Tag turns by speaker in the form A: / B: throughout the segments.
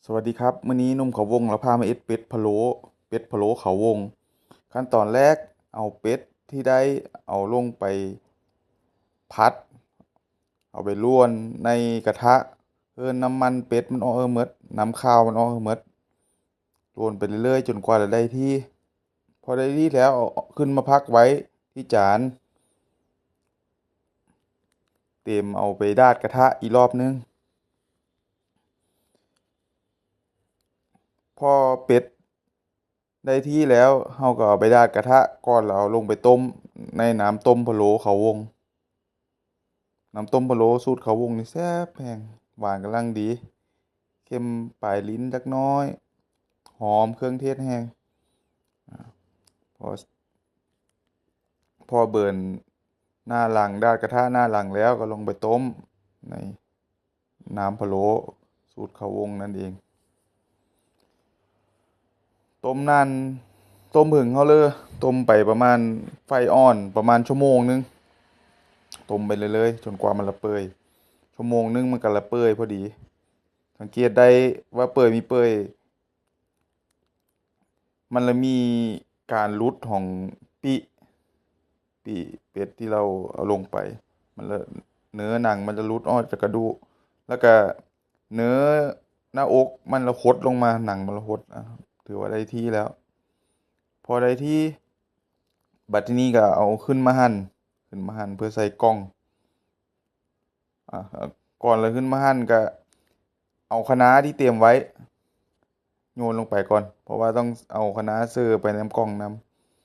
A: สวัสดีครับมื้อนี้หนุ่มเขาวงเราพามาเอ็ดเป็ดพะโล้เขาวงขั้นตอนแรกเอาเป็ดที่ได้เอาลงไปพัดเอาไปลวนในกระทะน้ำมันเป็ดมันออกหมดน้ำข้าวมันออกหมดลวนไปเรื่อยๆจนกว่าจะได้ที่พอได้ที่แล้วเอาขึ้นมาพักไว้ที่จานเตรียมเอาไปราดกระทะอีกรอบนึงพอเป็ดได้ที่แล้วเราก็เอาไปราดกระทะก่อนแล้วเอาลงไปต้มในน้ำต้มพะโล้เขาวง น้ำต้มพะโล้สูตรเขาวงนี่แซ่บแพงหวานกำลังดีเค็มปลายลิ้นจักหน้อยหอมเครื่องเทศแห้งพอเบิร์นหน้าหลังด้านกระทะหน้าหลังแล้วก็ลงไปต้มในน้ำพะโล้สูตรเขาวงนั่นเองต้มนานต้มผึ่งเขาเลยต้มไปประมาณไฟอ่อนประมาณชั่วโมงนึงต้มไปเลยๆจนกว่ามันละเปื่อยชั่วโมงนึงมันก็ละเปื่อยพอดีสังเกตได้ว่าเปื่อยมีเปื่อย มันเลยมีการรุดของปีปีเป็ดที่เราเอาลงไปมันเลยเนื้อหนังมันจะรุดออกจากกระดูกแล้วก็เนื้อหน้าอกมันละหดลงมาหนังมันละหดถือว่าได้ที่แล้วพอได้ที่บัดทีนี้ก็เอาขึ้นมาหั่นเพื่อใส่กล้องอ่าก่อนเลยขึ้นมาหั่นก็เอาคะน้าที่เตรียมไว้โยนลงไปก่อนเพราะว่าต้องเอาคะน้าเสิร์ฟไปในกล้องน้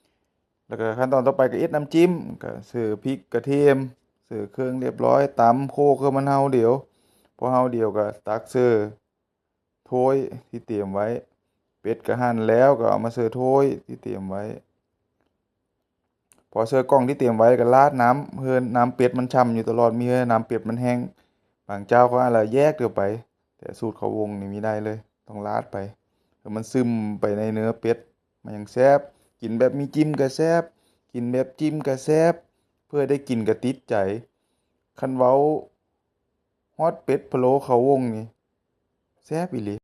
A: ำ แล้วก็ขั้นตอนต่อไปก็เอ็ดน้ำจิ้มก็ใส่พริกกระเทียมใส่เครื่องเรียบร้อยตำโคกให้มันเฮาเดี๋ยวพอเฮาเดี๋ยวก็ตักเสิร์ฟถ้วยที่เตรียมไว้เป็ดก็หั่นแล้วก็เอามาเสิร์ฟถ้วยที่เตรียมไว้พอเสิร์ฟกล่องที่เตรียมไว้ก็ราดน้ำเพื่อน้ำเป็ดมันฉ่ำอยู่ตลอดมีให้น้ำเป็ดมันแห้งบางเจ้าเขาอะไรแยกเดียวไปแต่สูตรเขาวงนี่มีได้เลยต้องราดไปเพื่อมันซึมไปในเนื้อเป็ดมันยังแซ่บกินแบบมีจิ้มก็แซ่บกินแบบจิ้มก็แซ่บเพื่อได้กินก็ติดใจคันเว้าฮอดเป็ดพะโล้เขาวงนี่แซ่บอีหลี